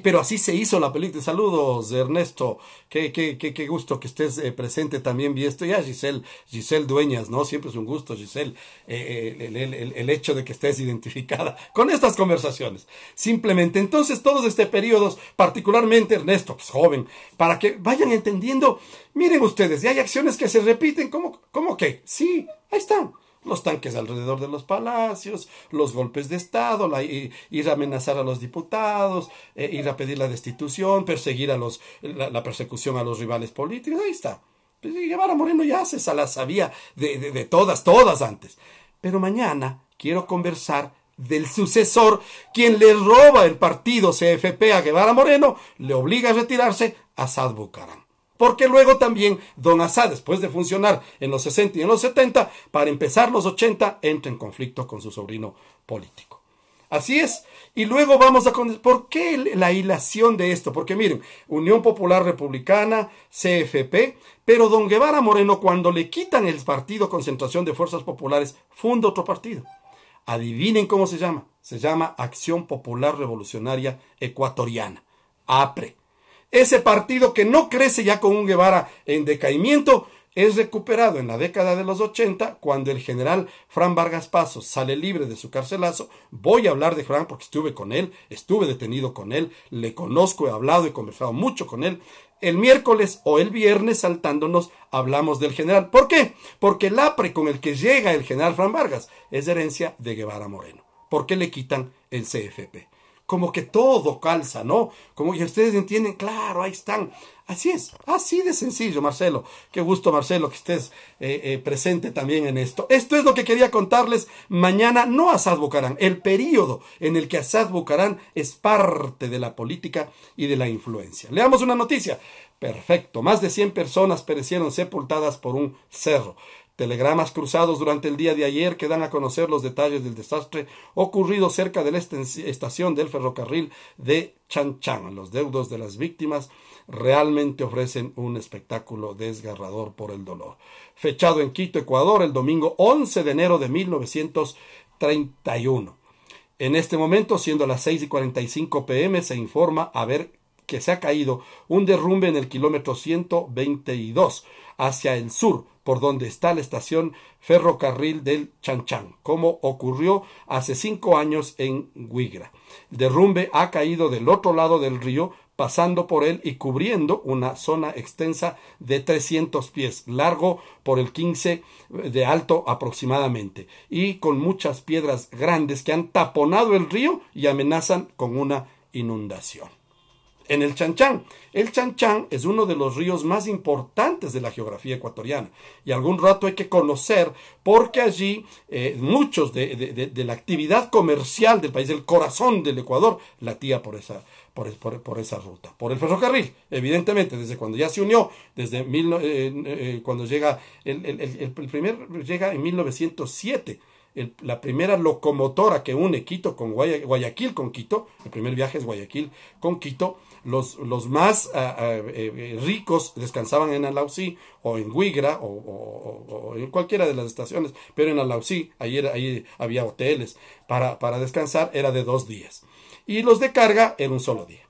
Pero así se hizo la película. Saludos, Ernesto. Qué gusto que estés presente también. Vi esto ya, Giselle Dueñas, ¿no? Siempre es un gusto, Giselle, el hecho de que estés identificada con estas conversaciones. Simplemente, entonces, todos este periodos, particularmente Ernesto, que es joven, para que vayan entendiendo. Miren ustedes, ya hay acciones que se repiten. ¿Cómo que? Sí, ahí están. Los tanques alrededor de los palacios, los golpes de Estado, ir a amenazar a los diputados, ir a pedir la destitución, perseguir la persecución a los rivales políticos. Ahí está. Guevara Moreno ya se la sabía de todas antes. Pero mañana quiero conversar del sucesor, quien le roba el partido CFP a Guevara Moreno, le obliga a retirarse, a Saad Bucaram. Porque luego también don Asad, después de funcionar en los 60 y en los 70, para empezar los 80, entra en conflicto con su sobrino político. Así es. Y luego vamos a... ¿Por qué la hilación de esto? Porque miren, Unión Popular Republicana, CFP, pero don Guevara Moreno, cuando le quitan el partido Concentración de Fuerzas Populares, funda otro partido. Adivinen cómo se llama. Se llama Acción Popular Revolucionaria Ecuatoriana, APRE. Ese partido que no crece ya con un Guevara en decaimiento, es recuperado en la década de los 80, cuando el general Fran Vargas Pasos sale libre de su carcelazo. Voy a hablar de Fran porque estuve con él, estuve detenido con él, le conozco, he hablado, he conversado mucho con él. El miércoles o el viernes, saltándonos, hablamos del general. ¿Por qué? Porque el APRE con el que llega el general Fran Vargas es herencia de Guevara Moreno. ¿Por qué le quitan el CFP? como que todo calza, ¿no? Como que ustedes entienden, claro, ahí están. Así es, así de sencillo, Marcelo. Qué gusto, Marcelo, que estés presente también en esto. Esto es lo que quería contarles mañana, no Assad Bucaram, el periodo en el que Assad Bucaram es parte de la política y de la influencia. Leamos una noticia. Perfecto, más de 100 personas perecieron sepultadas por un cerro. Telegramas cruzados durante el día de ayer que dan a conocer los detalles del desastre ocurrido cerca de la estación del ferrocarril de Chanchan. Los deudos de las víctimas realmente ofrecen un espectáculo desgarrador por el dolor. Fechado en Quito, Ecuador, el domingo 11 de enero de 1931. En este momento, siendo las 6:45 p.m., se informa que se ha caído un derrumbe en el kilómetro 122 hacia el sur, por donde está la estación ferrocarril del Chanchan, como ocurrió hace 5 años en Huigra. El derrumbe ha caído del otro lado del río, pasando por él y cubriendo una zona extensa de 300 pies, largo por el 15 de alto aproximadamente, y con muchas piedras grandes que han taponado el río y amenazan con una inundación. En el Chanchan. El Chanchan es uno de los ríos más importantes de la geografía ecuatoriana y algún rato hay que conocer porque allí muchos de la actividad comercial del país, el corazón del Ecuador, latía por esa ruta, por el ferrocarril, evidentemente, desde cuando ya se unió, desde cuando llega el primer llega en 1907. La primera locomotora que une Quito con Guayaquil con Quito, el primer viaje es Guayaquil con Quito. Los más ricos descansaban en Alausí o en Huigra o en cualquiera de las estaciones, pero en Alausí, ahí había hoteles para descansar, era de 2 días. Y los de carga era un solo día.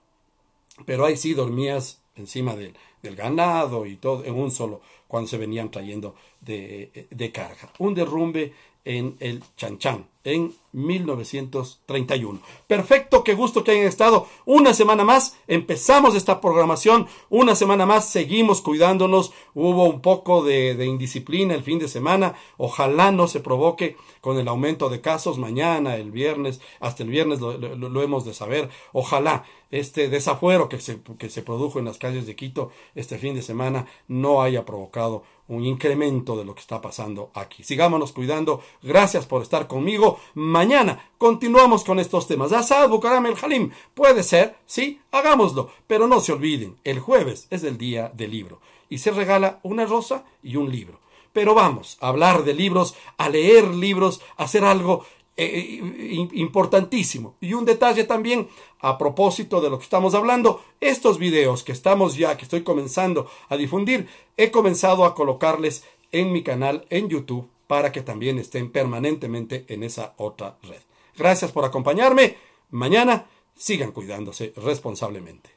Pero ahí sí dormías encima del ganado y todo, en un solo, cuando se venían trayendo de carga. Un derrumbe en el Chanchan en 1931. Perfecto, qué gusto que hayan estado una semana más. Empezamos esta programación, una semana más, seguimos cuidándonos. Hubo un poco de indisciplina el fin de semana. Ojalá no se provoque con el aumento de casos mañana, el viernes, hasta el viernes lo hemos de saber. Ojalá este desafuero que se produjo en las calles de Quito este fin de semana no haya provocado un incremento de lo que está pasando aquí. Sigámonos cuidando. Gracias por estar conmigo. Mañana continuamos con estos temas. Assad Bucaram el Halim. Puede ser, sí, hagámoslo. Pero no se olviden, el jueves es el día del libro. Y se regala una rosa y un libro. Pero vamos a hablar de libros, a leer libros, a hacer algo importantísimo. Y un detalle también a propósito de lo que estamos hablando, estos videos que estoy comenzando a difundir, he comenzado a colocarles en mi canal en YouTube para que también estén permanentemente en esa otra red. Gracias por acompañarme. Mañana sigan cuidándose responsablemente.